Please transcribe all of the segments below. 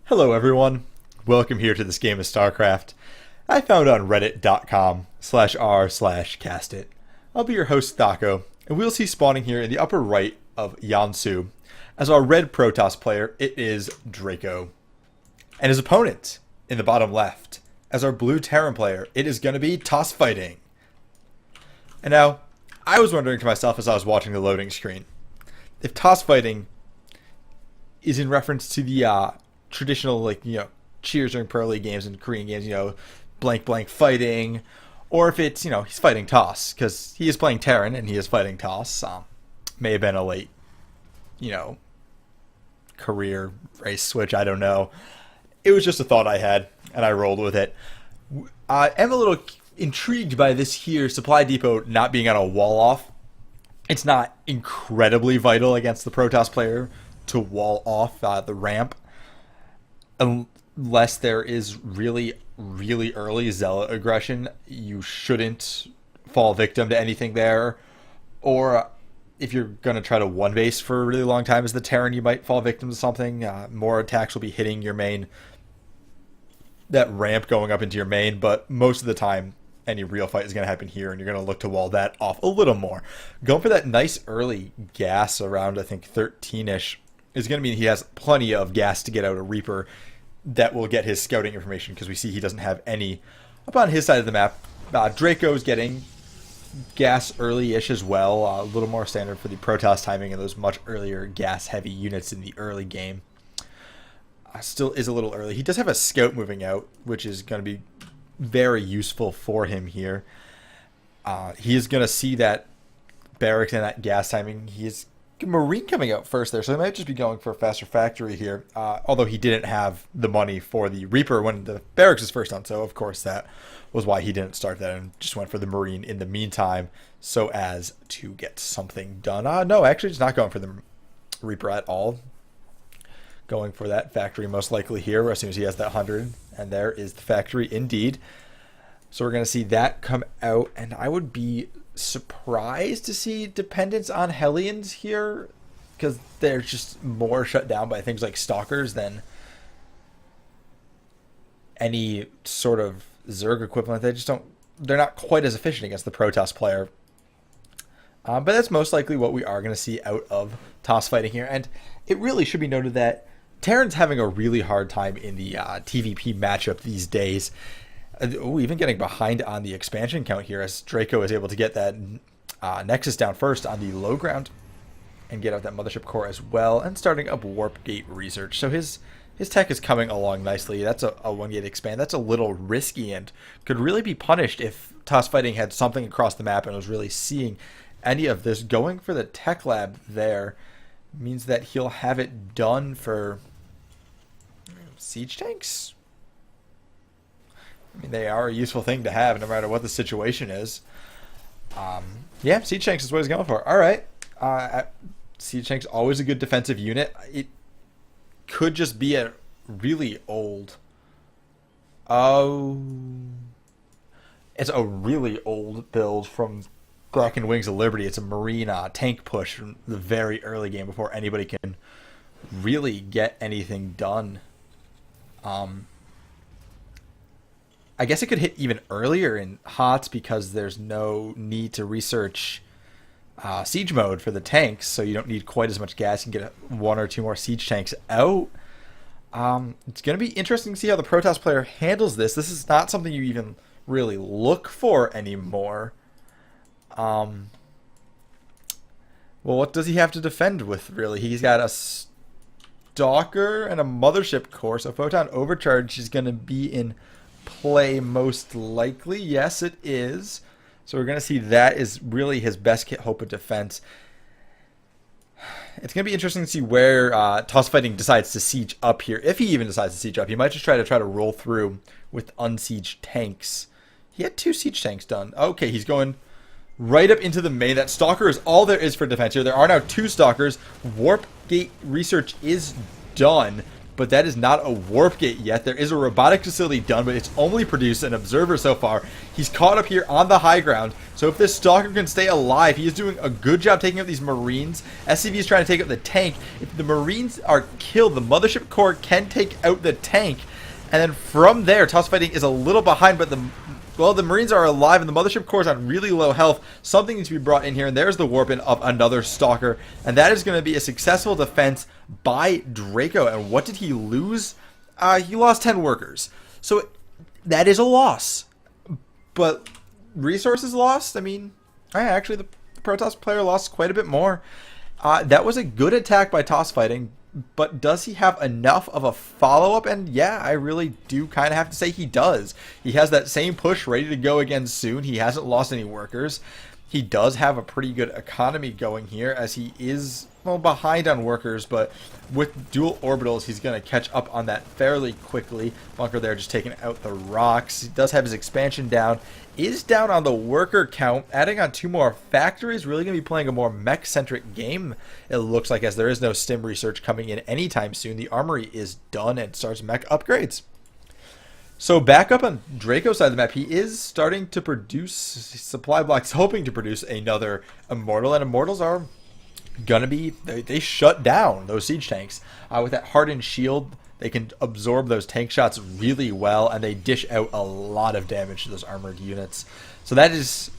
Hello everyone, welcome here to this game of StarCraft. I found it on reddit.com/r/castit. I'll be your host Daco, and we'll see spawning here in the upper right of Yansu. As our red Protoss player, it is Draco. And his opponent, in the bottom left, as our blue Terran player, it is going to be TOSSFIGHTING. And now, I was wondering to myself as I was watching the loading screen, if TOSSFIGHTING is in reference to the traditional, cheers during Pro League games and Korean games, blank blank fighting, or if it's, he's fighting Toss, because he is playing Terran and he is fighting Toss. May have been a late, career race switch, I don't know. It was just a thought I had, and I rolled with it. I am a little intrigued by this here supply depot not being on a wall off. It's not incredibly vital against the Protoss player to wall off the ramp, unless there is really, really early Zealot aggression. You shouldn't fall victim to anything there. Or if you're going to try to one base for a really long time as the Terran, you might fall victim to something. More attacks will be hitting your main, that ramp going up into your main, but most of the time any real fight is going to happen here, and you're going to look to wall that off a little more. Going for that nice early gas around, I think, 13-ish is going to mean he has plenty of gas to get out a Reaper that will get his scouting information, because we see he doesn't have any up on his side of the map. Draco's getting gas early-ish as well, a little more standard for the Protoss timing and those much earlier gas-heavy units in the early game. Still is a little early. He does have a scout moving out, which is going to be very useful for him here. He is going to see that barracks and that gas timing. He is Marine coming out first there, so he might just be going for a faster factory here, although he didn't have the money for the Reaper when the barracks was first on, so of course that was why he didn't start that and just went for the Marine in the meantime so as to get something done. No, actually he's not going for the Reaper at all. Going for that factory most likely here as soon as he has that 100, and there is the factory indeed. So we're going to see that come out, and I would be surprised to see dependence on Hellions here, because they're just more shut down by things like Stalkers than any sort of Zerg equivalent. They're not quite as efficient against the Protoss player. But that's most likely what we are going to see out of TOSSFIGHTING here. And it really should be noted that Terran's having a really hard time in the TVP matchup these days. Even getting behind on the expansion count here as Draco is able to get that Nexus down first on the low ground and get out that Mothership Core as well, and starting up Warp Gate research. So his tech is coming along nicely. That's a 1 gate expand. That's a little risky and could really be punished if TOSSFIGHTING had something across the map and was really seeing any of this. Going for the tech lab there means that he'll have it done for siege tanks. I mean, they are a useful thing to have no matter what the situation is. Yeah, siege tanks is what he's going for. All right. Siege tanks always a good defensive unit. It could just be a really old. It's a really old build from back in Wings of Liberty. It's a Marine tank push from the very early game before anybody can really get anything done. I guess it could hit even earlier in HOTS because there's no need to research siege mode for the tanks, so you don't need quite as much gas. You can get one or two more siege tanks out. It's going to be interesting to see how the Protoss player handles this. This is not something you even really look for anymore. Well, what does he have to defend with, really? He's got a Stalker and a Mothership Core, so Photon Overcharge is going to be in play most likely. Yes, it is. So we're going to see that is really his best hope of defense. It's going to be interesting to see where TOSSFIGHTING decides to siege up here. If he even decides to siege up, he might just try to roll through with unsieged tanks. He had 2 siege tanks done. Okay, he's going right up into the main. That Stalker is all there is for defense here. There are now 2 Stalkers. Warp Gate research is done. but that is not a warp gate yet. There is a robotic facility done, but it's only produced an observer so far. He's caught up here on the high ground, so if this Stalker can stay alive, he is doing a good job taking out these Marines. SCV is trying to take out the tank. If the Marines are killed, the Mothership Core can take out the tank, and then from there, Toss Fighting is a little behind, but the Marines are alive and the Mothership Core is on really low health. Something needs to be brought in here, and there's the warp in of another Stalker. And that is going to be a successful defense by Draco. And what did he lose? He lost 10 workers. So that is a loss. But resources lost? I mean, actually the Protoss player lost quite a bit more. That was a good attack by Toss Fighting. But does he have enough of a follow-up? And yeah, I really do kind of have to say he does. He has that same push ready to go again soon. He hasn't lost any workers. He does have a pretty good economy going here, as he is, well, behind on workers, but with dual orbitals, he's going to catch up on that fairly quickly. Bunker there just taking out the rocks. He does have his expansion down. Is down on the worker count. Adding on 2 more factories, really going to be playing a more mech-centric game, it looks like, as there is no stim research coming in anytime soon. The armory is done and starts mech upgrades. So back up on Draco's side of the map, he is starting to produce supply blocks, hoping to produce another Immortal, and Immortals are gonna be, they shut down those siege tanks. With that hardened shield, they can absorb those tank shots really well, and they dish out a lot of damage to those armored units. So that is,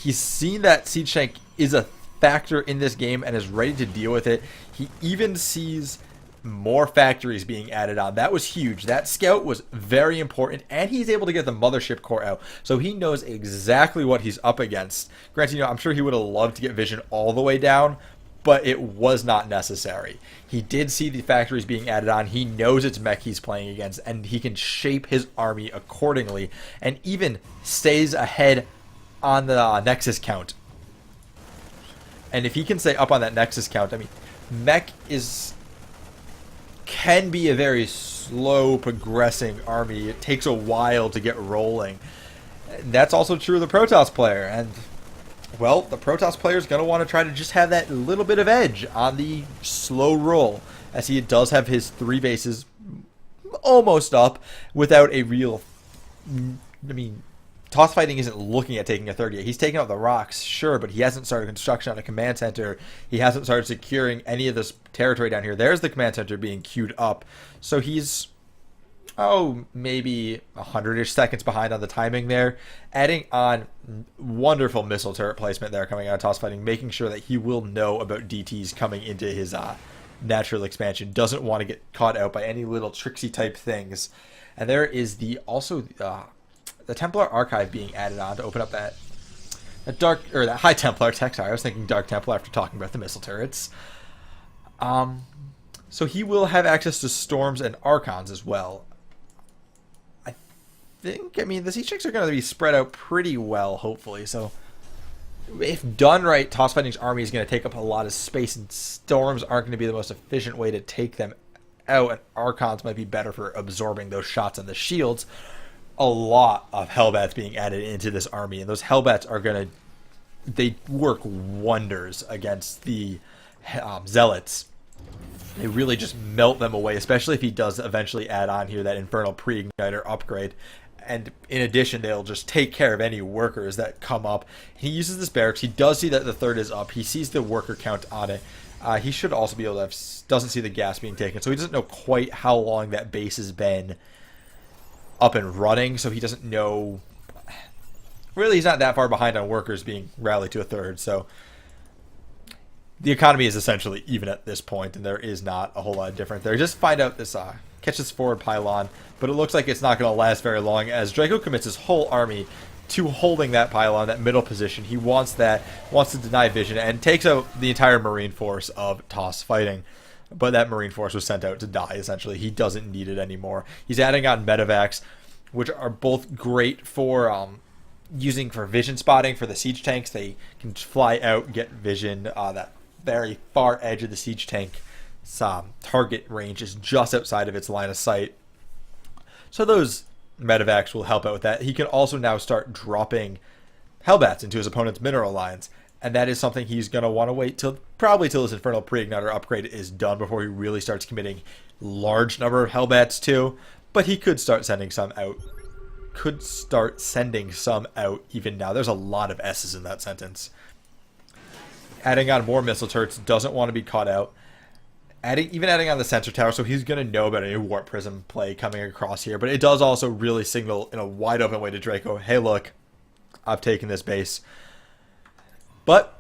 he's seen that siege tank is a factor in this game and is ready to deal with it. He even sees more factories being added on. That was huge. That scout was very important, and he's able to get the Mothership Core out, so he knows exactly what he's up against. Granted, I'm sure he would have loved to get vision all the way down, but it was not necessary. He did see the factories being added on. He knows it's mech he's playing against, and he can shape his army accordingly, and even stays ahead on the Nexus count. And if he can stay up on that Nexus count, I mean, mech can be a very slow progressing army. It takes a while to get rolling. That's also true of the Protoss player, and well, the Protoss player is going to want to try to just have that little bit of edge on the slow roll, as he does have his 3 bases almost up without a real, I mean, Toss Fighting isn't looking at taking a third yet. He's taking out the rocks, sure, but he hasn't started construction on a command center. He hasn't started securing any of this territory down here. There's the command center being queued up. So he's, maybe 100-ish seconds behind on the timing there. Adding on wonderful missile turret placement there coming out of Toss Fighting, making sure that he will know about DTs coming into his natural expansion. Doesn't want to get caught out by any little tricksy type things. And there is the Templar Archive being added on to open up that High Templar tech. Sorry, I was thinking Dark Templar after talking about the missile turrets. So he will have access to Storms and Archons as well. I mean, the siege tanks are going to be spread out pretty well, hopefully. So if done right, Toss Fighting's army is going to take up a lot of space, and Storms aren't going to be the most efficient way to take them out, and Archons might be better for absorbing those shots on the shields. A lot of Hellbats being added into this army, and those Hellbats are going to, they work wonders against the Zealots. They really just melt them away, especially if he does eventually add on here that Infernal Pre-Igniter upgrade. And in addition, they'll just take care of any workers that come up. He uses this barracks. He does see that the third is up. He sees the worker count on it. He should also be able to have, doesn't see the gas being taken, so he doesn't know quite how long that base has been up and running, so he doesn't know. Really, he's not that far behind on workers being rallied to a third, so the economy is essentially even at this point, and there is not a whole lot of difference there. Just find out this catch this forward pylon, but it looks like it's not going to last very long, as Draco commits his whole army to holding that pylon, that middle position. He wants to deny vision, and takes out the entire Marine force of Toss Fighting. But that Marine force was sent out to die, essentially. He doesn't need it anymore. He's adding on medevacs, which are both great for using for vision spotting for the siege tanks. They can fly out, get vision. That very far edge of the siege tank target range is just outside of its line of sight. So those medevacs will help out with that. He can also now start dropping Hellbats into his opponent's mineral lines. And that is something he's going to want to wait till probably till his Infernal Pre-Igniter upgrade is done before he really starts committing large number of Hellbats to. But he could start sending some out. Even now. There's a lot of S's in that sentence. Adding on more missile turrets, doesn't want to be caught out. Adding on the sensor tower, so he's going to know about a new Warp Prism play coming across here. But it does also really signal in a wide open way to Draco, hey look, I've taken this base. But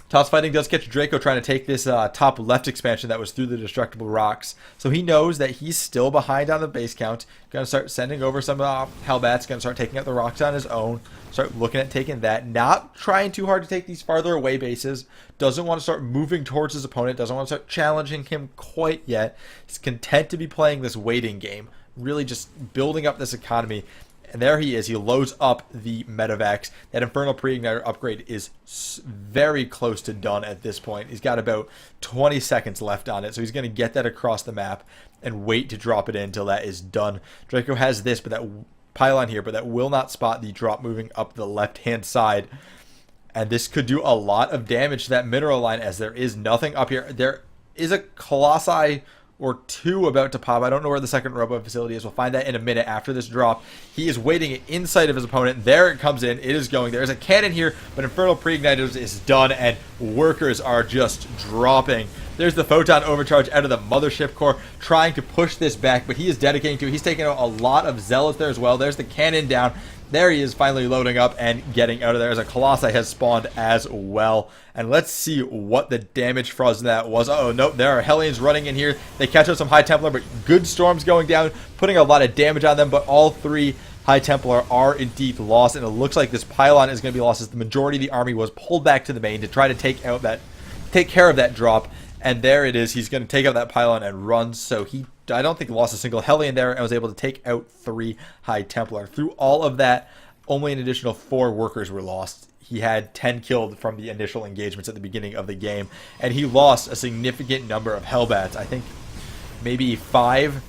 Toss Fighting does catch Draco trying to take this top left expansion that was through the destructible rocks. So he knows that he's still behind on the base count. Going to start sending over some Hellbats. Going to start taking out the rocks on his own. Start looking at taking that. Not trying too hard to take these farther away bases. Doesn't want to start moving towards his opponent. Doesn't want to start challenging him quite yet. He's content to be playing this waiting game. Really just building up this economy. And there he is. He loads up the Medivacs. That Infernal Pre-Igniter upgrade is very close to done at this point. He's got about 20 seconds left on it. So he's going to get that across the map and wait to drop it in until that is done. Draco has this, but that pylon here, but that will not spot the drop moving up the left-hand side. And this could do a lot of damage to that mineral line as there is nothing up here. There is a Colossi or two about to pop. I don't know where the second robo facility is. We'll find that in a minute after this drop. He is waiting inside of his opponent. There it comes in. It is going. There's a cannon here, but Infernal Pre-Igniters is done, and workers are just dropping. There's the Photon Overcharge out of the Mothership Core, trying to push this back, but he is dedicating to it. He's taking out a lot of Zealots there as well. There's the cannon down. There he is, finally loading up and getting out of there as a Colossi has spawned as well. And let's see what the damage from that was. Oh, nope, there are Hellions running in here. They catch up some High Templar, but good storms going down, putting a lot of damage on them. But all three High Templar are indeed lost, and it looks like this pylon is going to be lost as the majority of the army was pulled back to the main to try to take care of that drop. And there it is. He's going to take out that pylon and run. So I don't think he lost a single Hellion there and was able to take out 3 High Templar. Through all of that, only an additional 4 workers were lost. He had 10 killed from the initial engagements at the beginning of the game. And he lost a significant number of Hellbats. I think maybe 5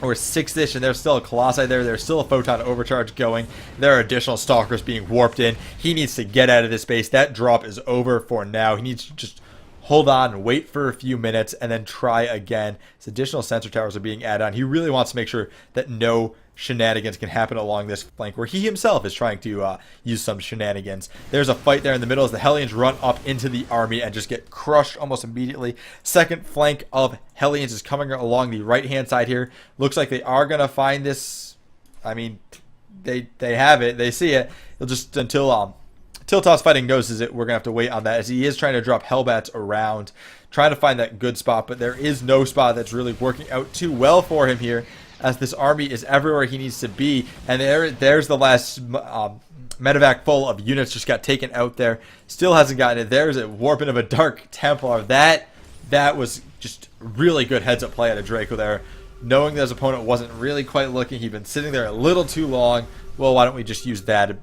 or 6-ish, and there's still a Colossi there. There's still a Photon Overcharge going. There are additional Stalkers being warped in. He needs to get out of this base. That drop is over for now. He needs to just hold on, wait for a few minutes, and then try again. His additional sensor towers are being added on. He really wants to make sure that no shenanigans can happen along this flank where he himself is trying to use some shenanigans. There's a fight there in the middle as the Hellions run up into the army and just get crushed almost immediately. Second flank of Hellions is coming along the right-hand side here. Looks like they are going to find this. I mean, they have it. They see it. They'll just until Toss Fighting notices it, we're going to have to wait on that as he is trying to drop Hellbats around, trying to find that good spot, but there is no spot that's really working out too well for him here as this army is everywhere he needs to be. And there's the last medevac full of units just got taken out there. Still hasn't gotten it. There's a warping of a Dark Templar. That was just really good heads-up play out of Draco there. Knowing that his opponent wasn't really quite looking, he'd been sitting there a little too long. Well, why don't we just use that to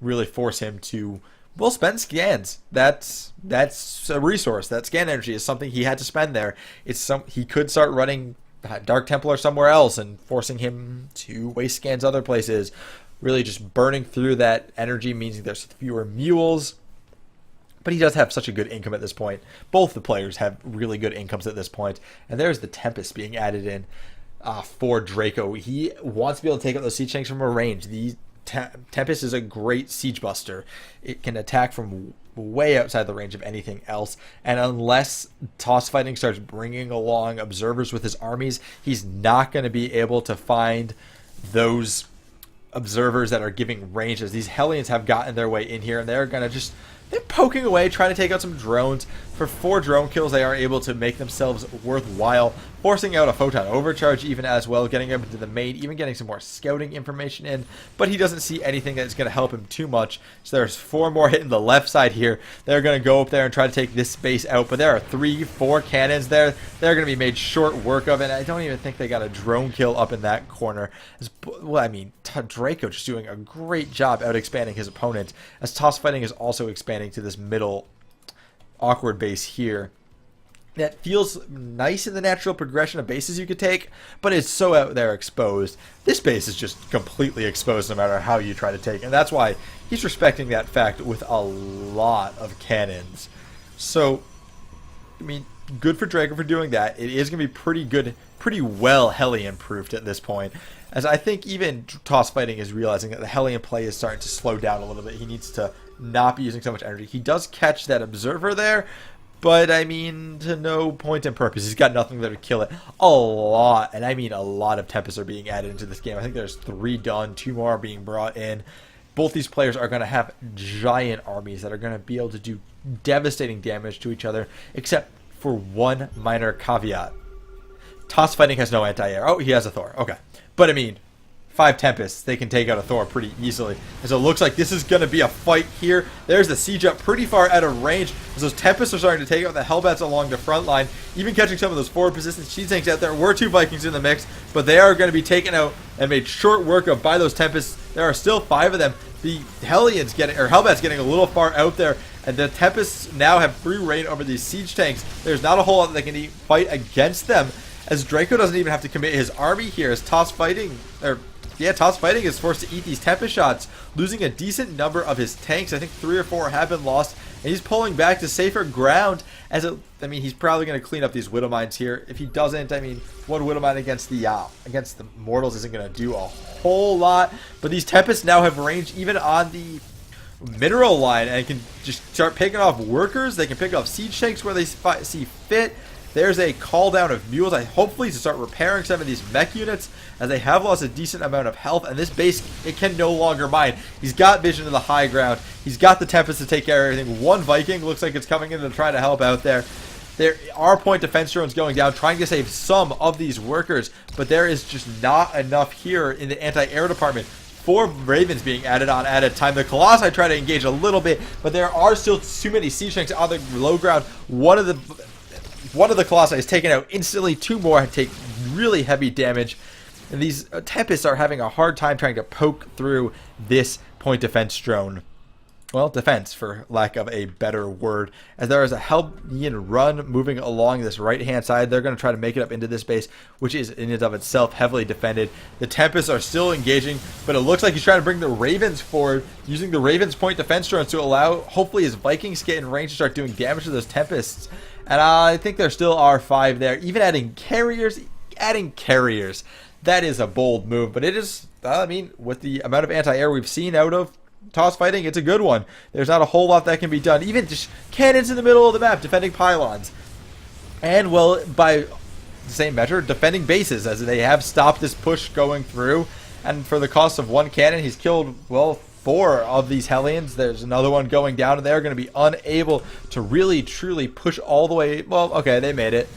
really force him to, well, spend scans. That's a resource. That scan energy is something he had to spend there. He could start running Dark Templar somewhere else and forcing him to waste scans other places. Really just burning through that energy means there's fewer mules. But he does have such a good income at this point. Both the players have really good incomes at this point. And there's the Tempest being added in for Draco. He wants to be able to take out those siege tanks from a range. Tempest is a great siege buster. It can attack from way outside the range of anything else, and unless Toss Fighting starts bringing along observers with his armies, he's not going to be able to find those observers that are giving range, as these Hellions have gotten their way in here, and they're going to they're poking away, trying to take out some drones. For 4 drone kills, they are able to make themselves worthwhile, forcing out a Photon Overcharge even as well, getting up into the main, even getting some more scouting information in. But he doesn't see anything that's going to help him too much. So there's 4 more hitting the left side here. They're going to go up there and try to take this space out. But there are 3-4 cannons there. They're going to be made short work of it. I don't even think they got a drone kill up in that corner. Well, I mean, Draco just doing a great job out expanding his opponent, as Toss Fighting is also expanding to this middle awkward base here. that feels nice in the natural progression of bases you could take, but it's so out there exposed. This base is just completely exposed no matter how you try to take it. And that's why he's respecting that fact with a lot of cannons. So, I mean, good for Draco for doing that. It is going to be pretty good, pretty well Hellion-proofed at this point. As I think even Toss Fighting is realizing that the Hellion play is starting to slow down a little bit. He needs to not be using so much energy. He does catch that Observer there, but, I mean, to no point and purpose. He's got nothing there to kill it. A lot, and I mean a lot of Tempests are being added into this game. I think there's 3 done, 2 more are being brought in. Both these players are going to have giant armies that are going to be able to do devastating damage to each other, except for one minor caveat. Toss Fighting has no anti-air. Oh, he has a Thor. Okay. But, I mean, 5 Tempests, they can take out a Thor pretty easily. And so it looks like this is going to be a fight here. There's the siege up pretty far out of range, as those Tempests are starting to take out the Hellbats along the front line, even catching some of those forward positions. Siege tanks out there. Were 2 Vikings in the mix, but they are going to be taken out and made short work of by those Tempests. There are still 5 of them. The Hellions getting, or Hellbats getting a little far out there, and the Tempests now have free reign over these siege tanks. There's not a whole lot that they can fight against them, as Draco doesn't even have to commit his army here, as Toss Fighting is forced to eat these Tempest shots, losing a decent number of his tanks. I think 3 or 4 have been lost, and he's pulling back to safer ground. I mean, he's probably going to clean up these Widow Mines here. If he doesn't, I mean, one Widow Mine against the Mortals isn't going to do a whole lot. But these Tempests now have range even on the mineral line, and can just start picking off workers. They can pick off siege tanks where they see fit. There's a call down of mules, hopefully to start repairing some of these mech units, as they have lost a decent amount of health, and this base, it can no longer mine. He's got vision to the high ground. He's got the Tempest to take care of everything. One Viking looks like it's coming in to try to help out there. There are point defense drones going down, trying to save some of these workers, but there is just not enough here in the anti-air department. 4 Ravens being added on at a time. The Colossi try to engage a little bit, but there are still too many siege tanks on the low ground. One of the Colossi is taken out instantly. 2 more take really heavy damage. And these Tempests are having a hard time trying to poke through this point defense drone. Well, defense, for lack of a better word. As there is a Hellion run moving along this right-hand side. They're going to try to make it up into this base, which is in and of itself heavily defended. The Tempests are still engaging, but it looks like he's trying to bring the Ravens forward, using the Ravens point defense drones to allow, hopefully, his Vikings get in range to start doing damage to those Tempests. And I think there still are 5 there. Even adding carriers, that is a bold move. But it is, I mean, with the amount of anti-air we've seen out of Toss Fighting, it's a good one. There's not a whole lot that can be done. Even just cannons in the middle of the map, defending pylons. And, well, by the same measure, defending bases, as they have stopped this push going through. And for the cost of 1 cannon, he's killed, well, 4 of these Hellions. There's another one going down, and they're going to be unable to really, truly push all the way. Well, okay, they made it.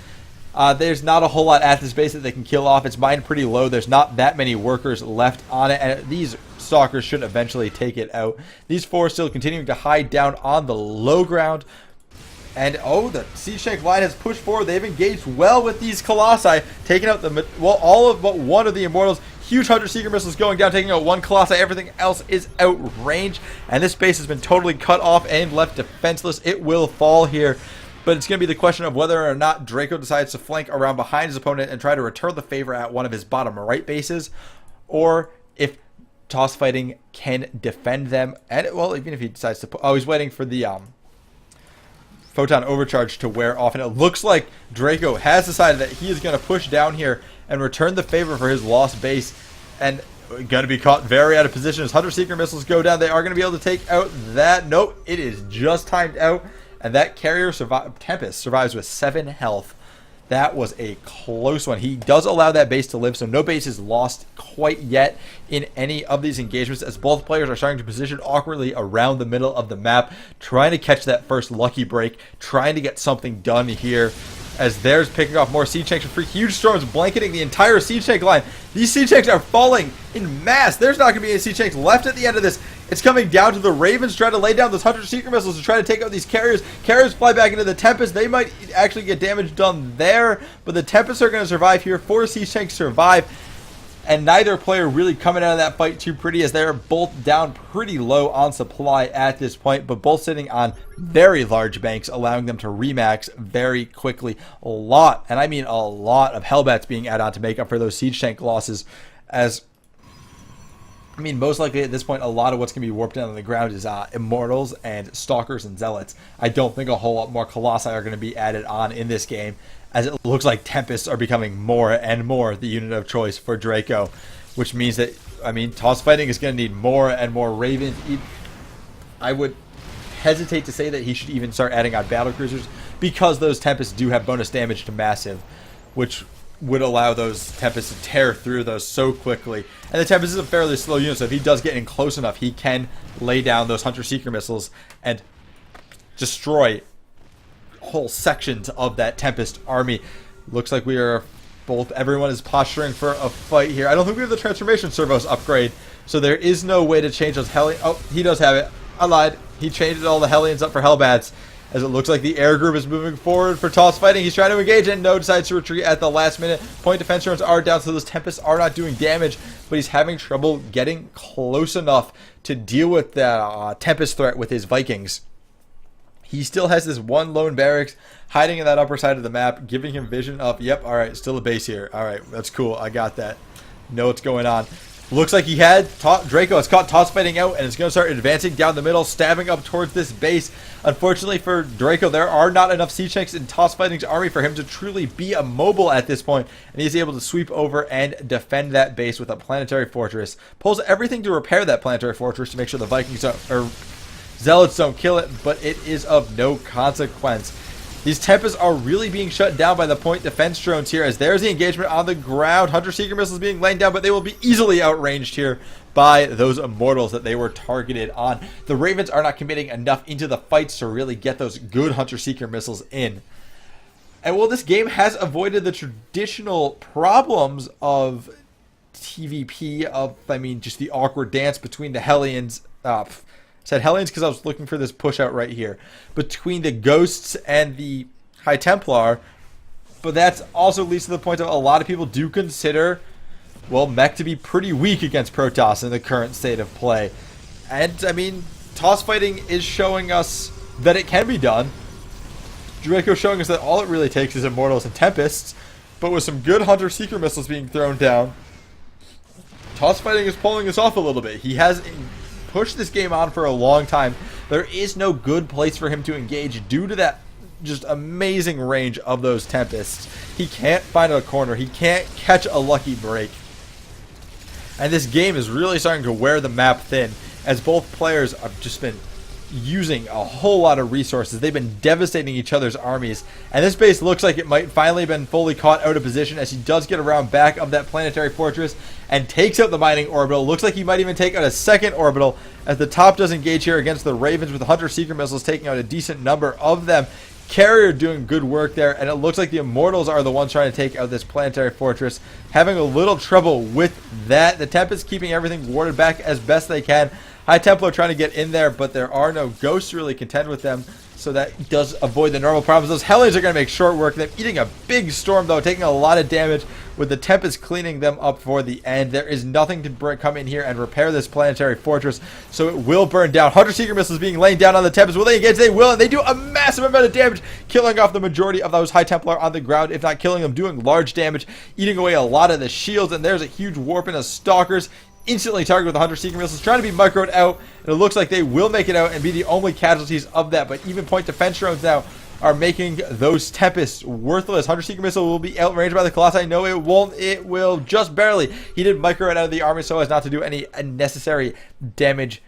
There's not a whole lot at this base that they can kill off. It's mined pretty low. There's not that many workers left on it, and these Stalkers should eventually take it out. These 4 still continuing to hide down on the low ground. And, oh, the siege tank line has pushed forward. They've engaged well with these Colossi, taking out all of but 1 of the Immortals. Huge Hunter Seeker missiles going down, taking out 1 Colossi. Everything else is out range. And this base has been totally cut off and left defenseless. It will fall here. But it's going to be the question of whether or not Draco decides to flank around behind his opponent and try to return the favor at one of his bottom right bases. Or if Toss Fighting can defend them. And, well, even if he decides to... he's waiting for the Photon Overcharge to wear off. And it looks like Draco has decided that he is going to push down here and return the favor for his lost base. And going to be caught very out of position as Hunter Seeker missiles go down. They are going to be able to take out that. Nope, it is just timed out. And that carrier Tempest survives with 7 health. That was a close one. He does allow that base to live, so no base is lost quite yet in any of these engagements, as both players are starting to position awkwardly around the middle of the map, trying to catch that first lucky break, trying to get something done here, as there's picking off more siege tanks for huge storms blanketing the entire siege tank line. These siege tanks are falling in mass. There's not going to be any siege tanks left at the end of this. It's coming down to the Ravens trying to lay down those Hunter Seeker missiles to try to take out these carriers. Carriers fly back into the Tempest. They might actually get damage done there, but the Tempests are going to survive here. 4 siege tanks survive. And neither player really coming out of that fight too pretty, as they're both down pretty low on supply at this point, but both sitting on very large banks, allowing them to remax very quickly. A lot, and I mean a lot, of Hellbats being added on to make up for those siege tank losses, as I mean, most likely at this point, a lot of what's going to be warped down on the ground is Immortals and Stalkers and Zealots. I don't think a whole lot more Colossi are going to be added on in this game, as it looks like Tempests are becoming more and more the unit of choice for Draco, which means that, I mean, Toss Fighting is going to need more and more Ravens. I would hesitate to say that he should even start adding on Battlecruisers, because those Tempests do have bonus damage to Massive, which would allow those Tempests to tear through those so quickly. And the Tempest is a fairly slow unit, so if he does get in close enough, he can lay down those Hunter-Seeker missiles and destroy whole sections of that Tempest army. Looks like we are everyone is posturing for a fight here. I don't think we have the Transformation Servos upgrade, so there is no way to change those Hellions. Oh, he does have it. I lied. He changed all the Hellions up for Hellbats, as it looks like the air group is moving forward for Toss Fighting. He's trying to engage, and no, decides to retreat at the last minute. Point defense drones are down, so those Tempests are not doing damage, but he's having trouble getting close enough to deal with that Tempest threat with his Vikings. He still has this one lone barracks hiding in that upper side of the map, giving him vision of, yep, alright, still a base here. Alright, that's cool. I got that. Know what's going on. Looks like he had Draco has caught Toss Fighting out, and is going to start advancing down the middle, stabbing up towards this base. Unfortunately for Draco, there are not enough siege tanks in Toss Fighting's army for him to truly be immobile at this point, and he's able to sweep over and defend that base with a planetary fortress. Pulls everything to repair that planetary fortress to make sure the Vikings or Zealots don't kill it, but it is of no consequence. These Tempests are really being shut down by the point defense drones here, as there's the engagement on the ground. Hunter-Seeker missiles being laid down, but they will be easily outranged here by those Immortals that they were targeted on. The Ravens are not committing enough into the fights to really get those good Hunter-Seeker missiles in. And while this game has avoided the traditional problems of TVP, just the awkward dance between the Hellions, said Hellions because I was looking for this push out right here, between the Ghosts and the High Templar, but that also leads to the point of a lot of people do consider, well, mech to be pretty weak against Protoss in the current state of play. And I mean, Toss Fighting is showing us that it can be done. Draco showing us that all it really takes is Immortals and Tempests, but with some good Hunter-Seeker missiles being thrown down, Toss Fighting is pulling this off a little bit. He has pushed this game on for a long time. There is no good place for him to engage due to that just amazing range of those Tempests. He can't find a corner. He can't catch a lucky break. And this game is really starting to wear the map thin, as both players have just been using a whole lot of resources. They've been devastating each other's armies, and this base looks like it might finally have been fully caught out of position, as he does get around back of that planetary fortress and takes out the mining orbital. Looks like he might even take out a second orbital, as the top does engage here against the Ravens with the Hunter-Seeker missiles, taking out a decent number of them. Carrier doing good work there, and it looks like the Immortals are the ones trying to take out this planetary fortress, having a little trouble with that. The Tempest keeping everything warded back as best they can. High Templar trying to get in there, but there are no Ghosts to really contend with them, so that does avoid the normal problems. Those Hellions are going to make short work of them, eating a big storm though, taking a lot of damage, with the Tempest cleaning them up for the end. There is nothing to come in here and repair this planetary fortress, so it will burn down. Hunter-Seeker missiles being laid down on the Tempest. Will they engage? They will, and they do a massive amount of damage, killing off the majority of those High Templar on the ground, if not killing them, doing large damage, eating away a lot of the shields, and there's a huge warp in of Stalkers. Instantly targeted with the Hunter-Seeker missiles, trying to be microed out, and it looks like they will make it out and be the only casualties of that. But even point defense drones now are making those Tempests worthless. Hunter-Seeker missile will be outranged by the Colossi. No, it won't. It will just barely. He did micro it out of the army so as not to do any unnecessary damage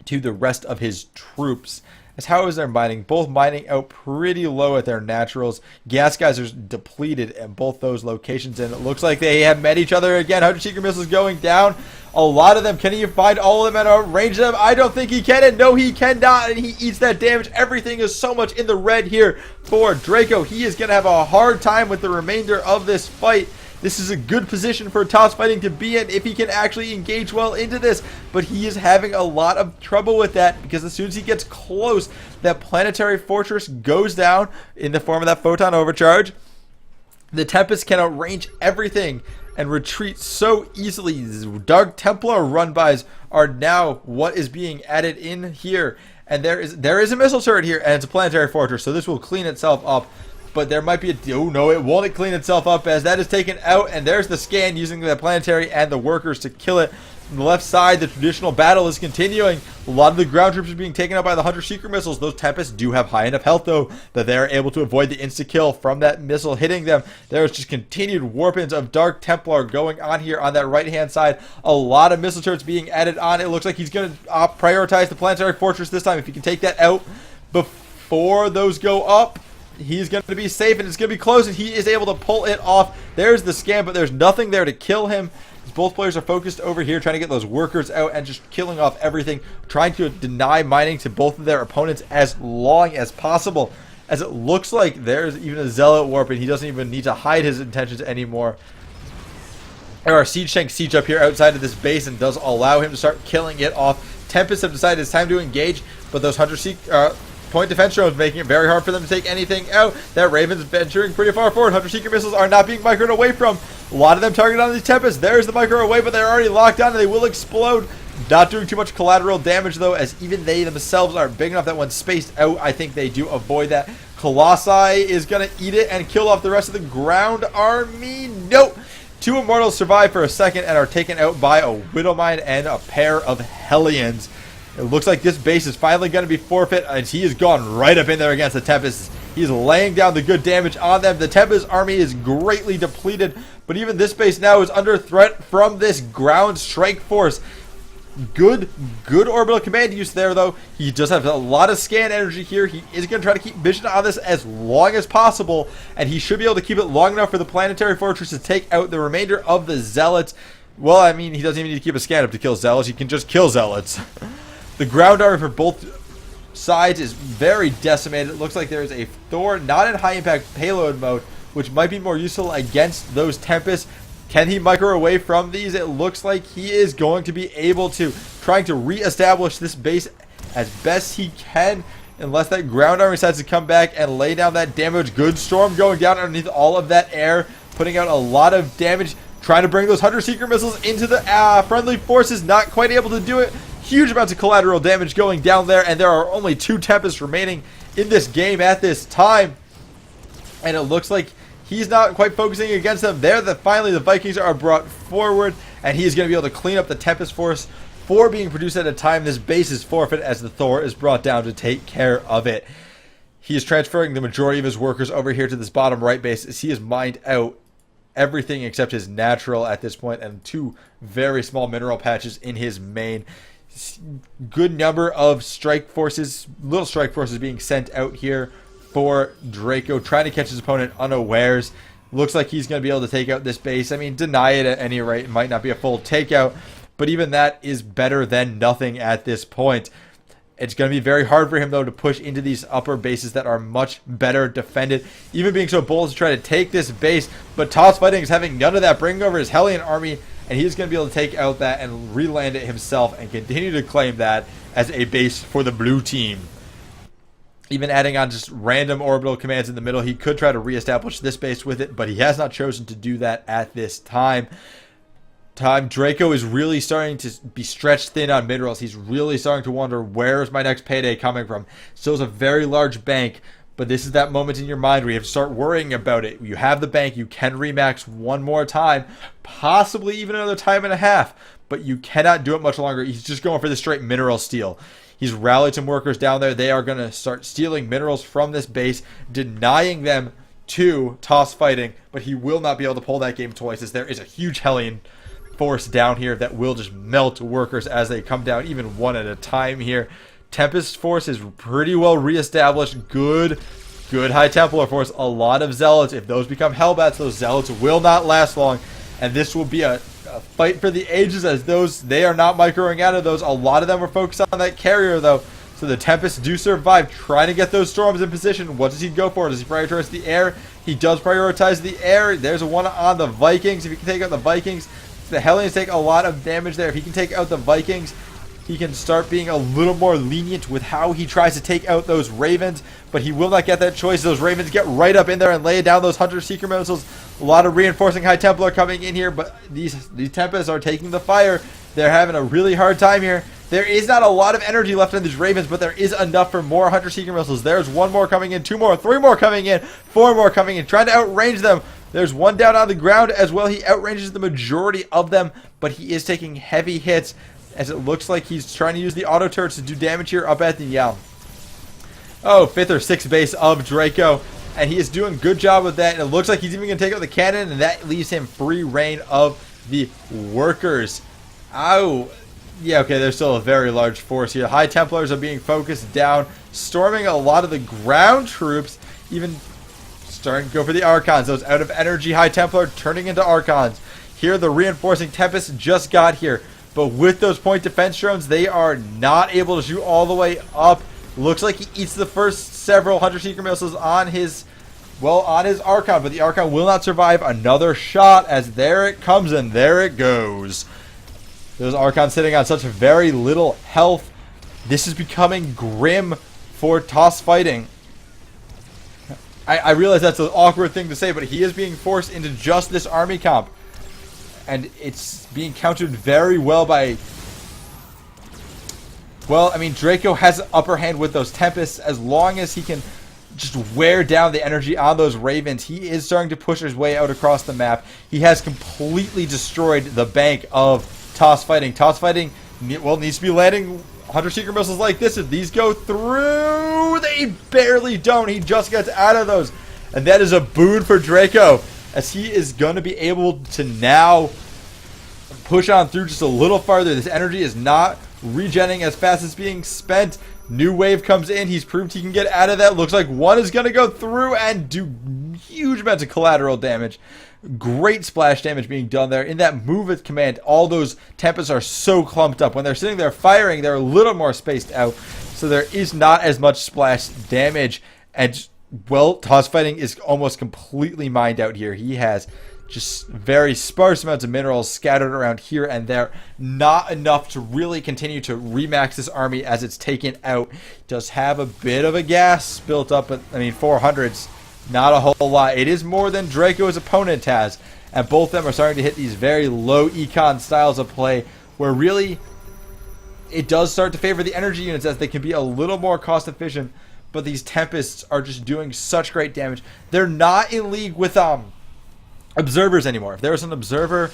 to the rest of his troops. As how is their mining? Both mining out pretty low at their naturals. Gas geysers depleted in both those locations, and it looks like they have met each other again. Hunter-Seeker missiles going down. A lot of them. Can he find all of them and range them? I don't think he can, and no, he cannot, and he eats that damage. Everything is so much in the red here for Draco. He is going to have a hard time with the remainder of this fight. This is a good position for Toss Fighting to be in if he can actually engage well into this, but he is having a lot of trouble with that, because as soon as he gets close, that planetary fortress goes down in the form of that photon overcharge. The Tempest can outrange everything and retreat so easily. Dark Templar run-bys are now what is being added in here. And there is a missile turret here, and it's a planetary fortress, so this will clean itself up. But there might be a... Oh, no, it won't clean itself up as that is taken out. And there's the scan using the planetary and the workers to kill it. On the left side, the traditional battle is continuing. A lot of the ground troops are being taken out by the Hunter-Seeker missiles. Those Tempests do have high enough health, though, that they are able to avoid the insta-kill from that missile hitting them. There is just continued warpins of Dark Templar going on here on that right-hand side. A lot of missile turrets being added on. It looks like he's going to prioritize the planetary fortress this time. If he can take that out before those go up, he's going to be safe, and it's going to be close, and he is able to pull it off. There's the scan, but there's nothing there to kill him. Both players are focused over here trying to get those workers out and just killing off everything, trying to deny mining to both of their opponents as long as possible. As it looks like there's even a Zealot warp, and he doesn't even need to hide his intentions anymore. There are siege tanks siege up here outside of this base and does allow him to start killing it off. Tempests have decided it's time to engage, but those point defense drones making it very hard for them to take anything out. That Raven's venturing pretty far forward. Hunter-Seeker missiles are not being microed away from. A lot of them targeted on these Tempests. There's the micro away, but they're already locked on and they will explode. Not doing too much collateral damage, though, as even they themselves are big enough that when spaced out, I think they do avoid that. Colossi is going to eat it and kill off the rest of the ground army. Nope. 2 Immortals survive for a second and are taken out by a Widowmine and a pair of Hellions. It looks like this base is finally going to be forfeit, and he has gone right up in there against the Tempests. He's laying down the good damage on them. The Tempest army is greatly depleted, but even this base now is under threat from this ground strike force. Good orbital command use there, though. He does have a lot of scan energy here. He is going to try to keep vision on this as long as possible, and he should be able to keep it long enough for the planetary fortress to take out the remainder of the Zealots. Well, I mean, he doesn't even need to keep a scan up to kill Zealots. He can just kill Zealots. The ground army for both sides is very decimated. It looks like there is a Thor not in high impact payload mode, which might be more useful against those Tempests. Can he micro away from these? It looks like he is going to be able to, trying to re-establish this base as best he can, unless that ground army decides to come back and lay down that damage. Good storm going down underneath all of that air, putting out a lot of damage, trying to bring those Hunter-Seeker missiles into the friendly forces. Not quite able to do it. Huge amounts of collateral damage going down there, and there are only 2 Tempests remaining in this game at this time. And it looks like he's not quite focusing against them. Finally, the Vikings are brought forward, and he's going to be able to clean up the Tempest force. 4 being produced at a time. This base is forfeit as the Thor is brought down to take care of it. He is transferring the majority of his workers over here to this bottom right base as he has mined out everything except his natural at this point, and 2 very small mineral patches in his main. Good number of strike forces, little strike forces being sent out here for Draco, trying to catch his opponent unawares. Looks like he's going to be able to take out this base. I mean, deny it at any rate. It might not be a full takeout, but even that is better than nothing at this point. It's going to be very hard for him, though, to push into these upper bases that are much better defended. Even being so bold to try to take this base, but TOSSFIGHTING is having none of that, bringing over his Hellion army, and he's going to be able to take out that and re-land it himself and continue to claim that as a base for the blue team. Even adding on just random orbital commands in the middle, he could try to reestablish this base with it, but he has not chosen to do that at this time. Draco is really starting to be stretched thin on minerals. He's really starting to wonder, where is my next payday coming from? Still is a very large bank, but this is that moment in your mind where you have to start worrying about it. You have the bank, you can remax one more time, possibly even another time and a half, but you cannot do it much longer. He's just going for the straight mineral steal. He's rallied some workers down there. They are going to start stealing minerals from this base, denying them to TOSSFIGHTING, but he will not be able to pull that game twice, as there is a huge Hellion force down here that will just melt workers as they come down, even one at a time here. Tempest force is pretty well reestablished. Good High Templar force. A lot of Zealots. If those become Hellbats, those Zealots will not last long, and this will be a fight for the ages, as they are not microing out of those. A lot of them are focused on that carrier, though, so the Tempests do survive, trying to get those storms in position. What does he go for? Does he prioritize the air? He does prioritize the air. There's a one on the Vikings. If he can take out the Vikings, the Hellions take a lot of damage there. If he can take out the Vikings, he can start being a little more lenient with how he tries to take out those Ravens, but he will not get that choice. Those Ravens get right up in there and lay down those Hunter-Seeker missiles. A lot of reinforcing High Templar coming in here, but these Tempests are taking the fire. They're having a really hard time here. There is not a lot of energy left in these Ravens, but there is enough for more Hunter-Seeker missiles. There's one more coming in, two more, three more coming in, four more coming in, trying to outrange them. There's one down on the ground as well. He outranges the majority of them, but he is taking heavy hits, as it looks like he's trying to use the auto turrets to do damage here up at the 5th or 6th base of Draco, and he is doing a good job with that, and it looks like he's even going to take out the cannon, and that leaves him free reign of the workers. Ow. Yeah, okay, there's still a very large force here. High Templars are being focused down, storming a lot of the ground troops, even starting to go for the Archons. Those out of energy High Templar turning into Archons. Here, the reinforcing Tempest just got here, but with those point defense drones, they are not able to shoot all the way up. Looks like he eats the first several Hunter-Seeker missiles on his Archon, but the Archon will not survive another shot, as there it comes and there it goes. Those Archons sitting on such very little health. This is becoming grim for TOS fighting. I realize that's an awkward thing to say, but he is being forced into just this army comp. And it's being countered very well by... Well, I mean, Draco has an upper hand with those Tempests. As long as he can just wear down the energy on those Ravens, he is starting to push his way out across the map. He has completely destroyed the bank of TOS fighting. TOS fighting, well, needs to be landing Hunter-Seeker missiles like this. If these go through, they barely don't. He just gets out of those. And that is a boon for Draco, as he is going to be able to now push on through just a little farther. This energy is not regenning as fast as being spent. New wave comes in. He's proved he can get out of that. Looks like one is going to go through and do huge amounts of collateral damage. Great splash damage being done there. In that move with command, all those Tempests are so clumped up. When they're sitting there firing, they're a little more spaced out, so there is not as much splash damage. And, well, TOS fighting is almost completely mined out here. He has just very sparse amounts of minerals scattered around here and there. Not enough to really continue to remax this army as it's taken out. Does have a bit of a gas built up, but, I mean, 400's not a whole lot. It is more than Draco's opponent has. And both of them are starting to hit these very low econ styles of play, where really it does start to favor the energy units, as they can be a little more cost efficient. But these Tempests are just doing such great damage. They're not in league with observers anymore. If there was an observer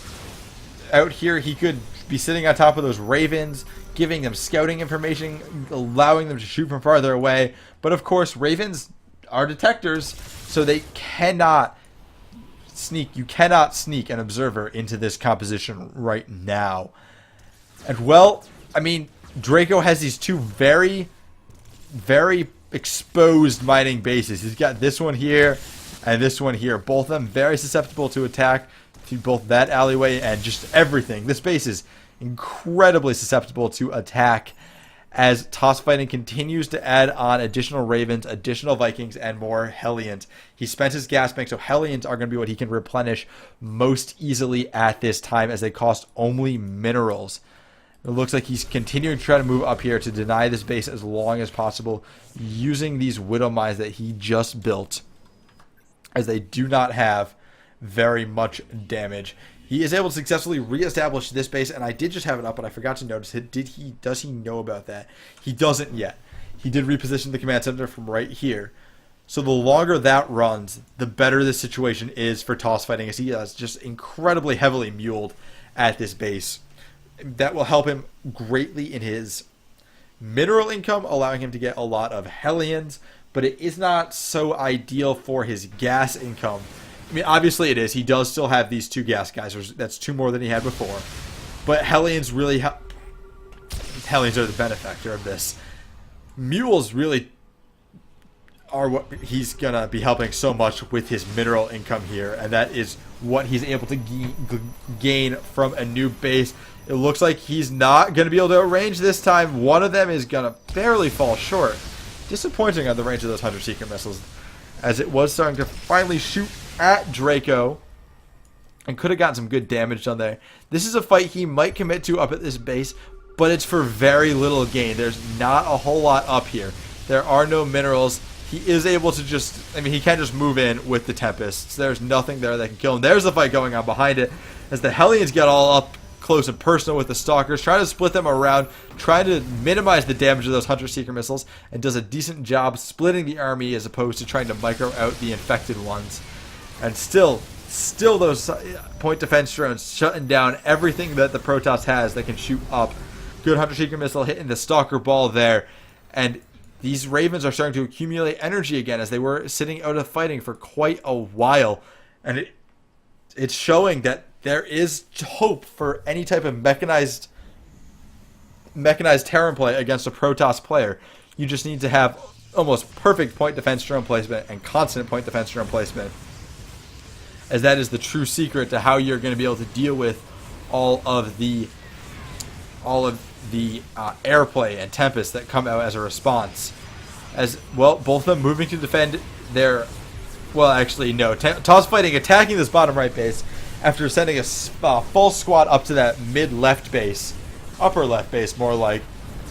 out here, he could be sitting on top of those Ravens, giving them scouting information, allowing them to shoot from farther away. But of course, Ravens are detectors, so they cannot sneak. You cannot sneak an observer into this composition right now. And, well, I mean, Draco has these two very, very exposed mining bases. He's got this one here and this one here. Both of them very susceptible to attack through both that alleyway and just everything. This base is incredibly susceptible to attack, as TOS fighting continues to add on additional Ravens, additional Vikings, and more Hellions. He spent his gas bank, so Hellions are going to be what he can replenish most easily at this time, as they cost only minerals. It looks like he's continuing to try to move up here to deny this base as long as possible, using these Widow Mines that he just built, as they do not have very much damage. He is able to successfully reestablish this base, and I did just have it up, but I forgot to notice it. Does he know about that? He doesn't yet. He did reposition the command center from right here. So the longer that runs, the better the situation is for TOS fighting, as he is just incredibly heavily muled at this base. That will help him greatly in his mineral income, allowing him to get a lot of Hellions, but it is not so ideal for his gas income. I mean, obviously it is. He does still have these two gas geysers. That's two more than he had before. But Hellions really Hellions are the benefactor of this. Mules really are what he's going to be helping so much with his mineral income here. And that is what he's able to gain from a new base. It looks like he's not going to be able to arrange this time. One of them is going to barely fall short. Disappointing on the range of those Hunter-Seeker missiles, as it was starting to finally shoot at Draco and could have gotten some good damage done there. This is a fight he might commit to up at this base, but it's for very little gain. There's not a whole lot up here. There are no minerals. he is able to just, I mean, he can just move in with the Tempests. There's nothing there that can kill him. There's the fight going on behind it as the Hellions get all up close and personal with the Stalkers, trying to split them around, trying to minimize the damage of those Hunter-Seeker missiles, and does a decent job splitting the army as opposed to trying to micro out the infected ones. And still those point defense drones shutting down everything that the Protoss has that can shoot up. Good Hunter-Seeker missile hitting the Stalker ball there. And these Ravens are starting to accumulate energy again as they were sitting out of fighting for quite a while. And it's showing that there is hope for any type of mechanized Terran play against a Protoss player. You just need to have almost perfect point defense drone placement and constant point defense drone placement, as that is the true secret to how you're going to be able to deal with all of the airplay and Tempest that come out as a response. As well, both of them moving to defend their, well, actually no, Toss Fighting attacking this bottom right base after sending a full squad up to that mid left base, upper left base more like,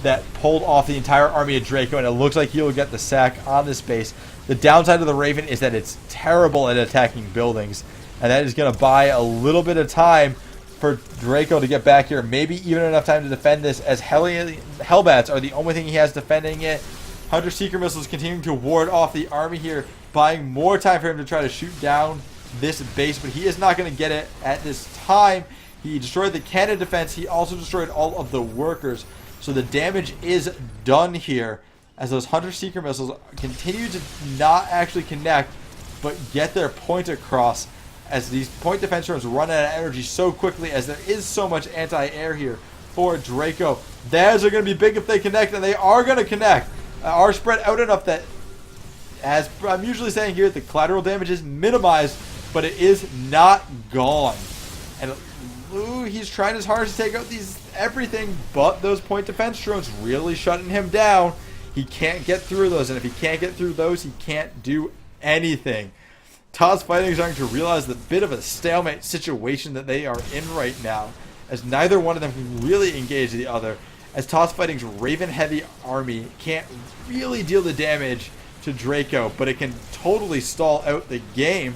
that pulled off the entire army of Draco, and it looks like he will get the sack on this base. The downside of the Raven is that it's terrible at attacking buildings, and that is going to buy a little bit of time for Draco to get back here, maybe even enough time to defend this, as Hellbats are the only thing he has defending it. Hunter-Seeker missiles continuing to ward off the army here, buying more time for him to try to shoot down this base, but he is not going to get it at this time. He destroyed the cannon defense. He also destroyed all of the workers, so the damage is done here as those Hunter-Seeker missiles continue to not actually connect, but get their point across, as these point defense drones run out of energy so quickly, as there is so much anti-air here for Draco. Theirs are going to be big if they connect, and they are going to connect. Are spread out enough that, as I'm usually saying here, the collateral damage is minimized, but it is not gone. And he's trying his hardest to take out everything, but those point defense drones really shutting him down. He can't get through those, and if he can't get through those, he can't do anything. Toss Fighting is starting to realize the bit of a stalemate situation that they are in right now, as neither one of them can really engage the other, as Toss Fighting's Raven-heavy army can't really deal the damage to Draco, but it can totally stall out the game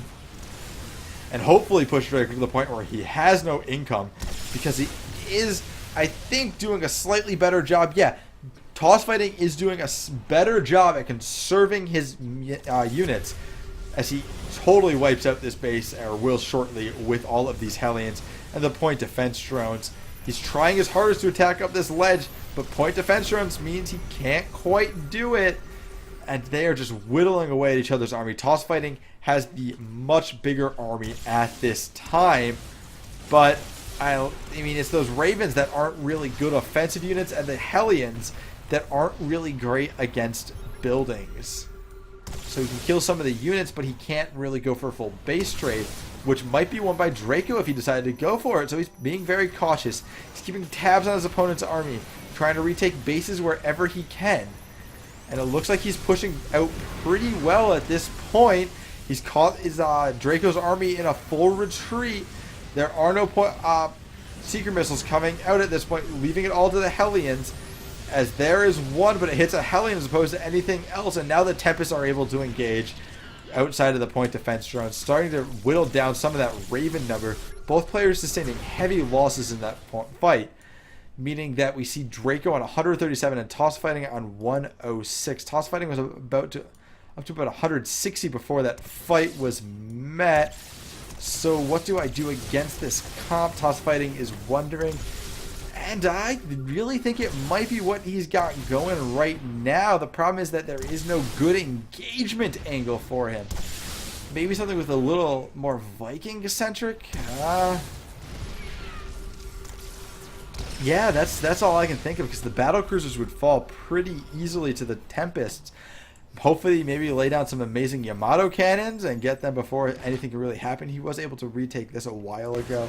and hopefully push Draco to the point where he has no income, because he is, I think, doing a slightly better job. Yeah, Toss Fighting is doing a better job at conserving his units, as he totally wipes out this base, or will shortly, with all of these Hellions and the point defense drones. He's trying his hardest to attack up this ledge, but point defense drones means he can't quite do it, and they are just whittling away at each other's army. Toss Fighting has the much bigger army at this time, but I mean, it's those Ravens that aren't really good offensive units, and the Hellions that aren't really great against buildings. So he can kill some of the units, but he can't really go for a full base trade, which might be won by Draco if he decided to go for it. So he's being very cautious. He's keeping tabs on his opponent's army, trying to retake bases wherever he can. And it looks like he's pushing out pretty well at this point. He's caught his Draco's army in a full retreat. There are no Seeker missiles coming out at this point, leaving it all to the Hellions, as there is one, but it hits a Hellion as opposed to anything else. And now the Tempests are able to engage outside of the point defense drones, starting to whittle down some of that Raven number. Both players sustaining heavy losses in that fight, meaning that we see Draco on 137 and Toss Fighting on 106. Toss Fighting was up to about 160 before that fight was met. So what do I do against this comp? Toss Fighting is wondering, and I really think it might be what he's got going right now. The problem is that there is no good engagement angle for him. Maybe something with a little more Viking-centric? Yeah, that's all I can think of, because the battle cruisers would fall pretty easily to the Tempests. Hopefully, maybe lay down some amazing Yamato cannons and get them before anything can really happen. He was able to retake this a while ago.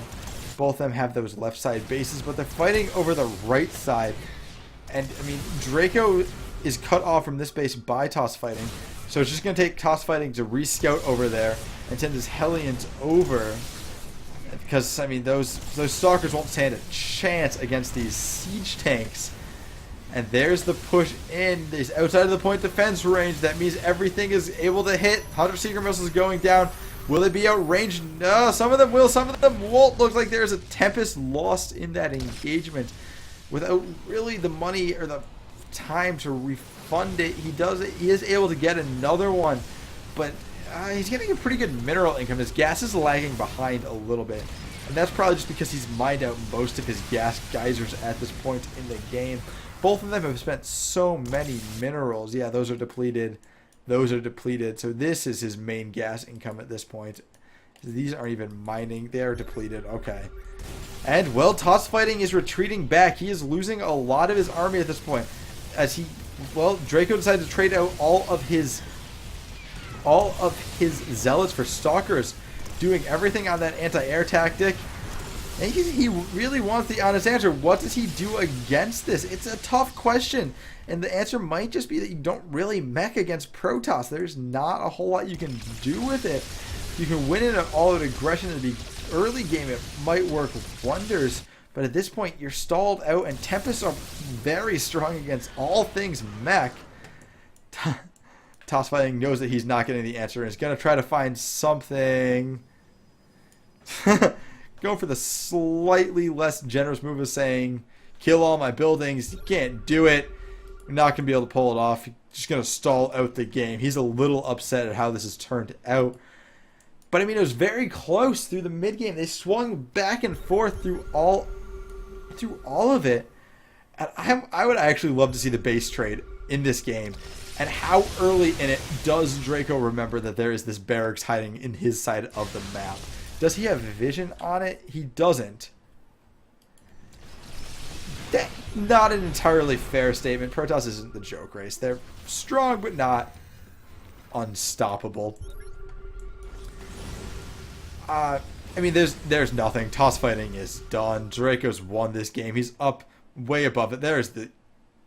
Both of them have those left side bases, but they're fighting over the right side. And, I mean, Draco is cut off from this base by Toss Fighting, so it's just going to take Toss Fighting to re-scout over there and send his Hellions over. Because, I mean, those Stalkers won't stand a chance against these siege tanks. And there's the push in. He's outside of the point defense range. That means everything is able to hit. Hunter Seeker missiles going down. Will it be outranged? No, some of them will, some of them won't. Looks like there's a Tempest lost in that engagement. Without really the money or the time to refund it, he is able to get another one. But he's getting a pretty good mineral income. His gas is lagging behind a little bit. And that's probably just because he's mined out most of his gas geysers at this point in the game. Both of them have spent so many minerals. Yeah, those are depleted. Those are depleted. So this is his main gas income at this point. These aren't even mining. They are depleted. Okay. And, well, Toss Fighting is retreating back. He is losing a lot of his army at this point. As he, well, Draco decided to trade out all of his zealots for stalkers, doing everything on that anti-air tactic. And he really wants the honest answer. What does he do against this? It's a tough question. And the answer might just be that you don't really mech against Protoss. There's not a whole lot you can do with it. You can win in an all-out aggression in the early game. It might work wonders. But at this point, you're stalled out. And Tempests are very strong against all things mech. Toss Fighting knows that he's not getting the answer. And is going to try to find something... Going for the slightly less generous move of saying, kill all my buildings. You can't do it. You're not going to be able to pull it off. You're just going to stall out the game. He's a little upset at how this has turned out. But, I mean, it was very close through the mid-game. They swung back and forth through all of it. And I would actually love to see the base trade in this game. And how early in it does Draco remember that there is this barracks hiding in his side of the map? Does he have vision on it? He doesn't. That's not an entirely fair statement. Protoss isn't the joke race. They're strong, but not unstoppable. I mean, there's nothing. Toss Fighting is done. Draco's won this game. He's up way above it. There's the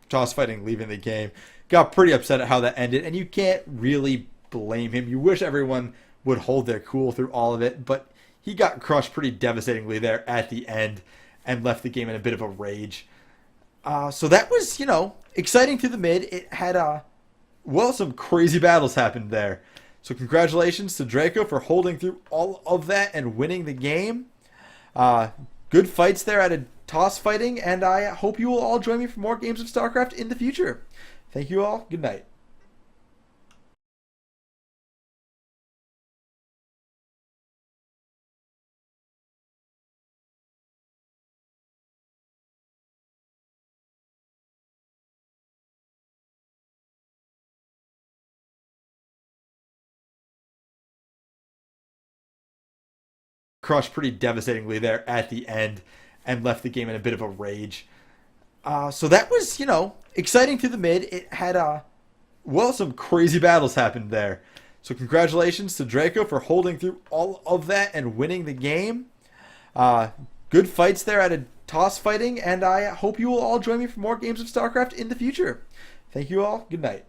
Toss Fighting leaving the game. Got pretty upset at how that ended, and you can't really blame him. You wish everyone would hold their cool through all of it, but he got crushed pretty devastatingly there at the end and left the game in a bit of a rage. So that was, exciting through the mid. It had, some crazy battles happened there. So congratulations to Draco for holding through all of that and winning the game. Good fights there at a Toss Fighting, and I hope you will all join me for more games of StarCraft in the future. Thank you all. Good night. Crushed pretty devastatingly there at the end and left the game in a bit of a rage. So that was, exciting through the mid. It had, some crazy battles happened there. So congratulations to Draco for holding through all of that and winning the game. Good fights there at a Toss Fighting, and I hope you will all join me for more games of StarCraft in the future. Thank you all. Good night.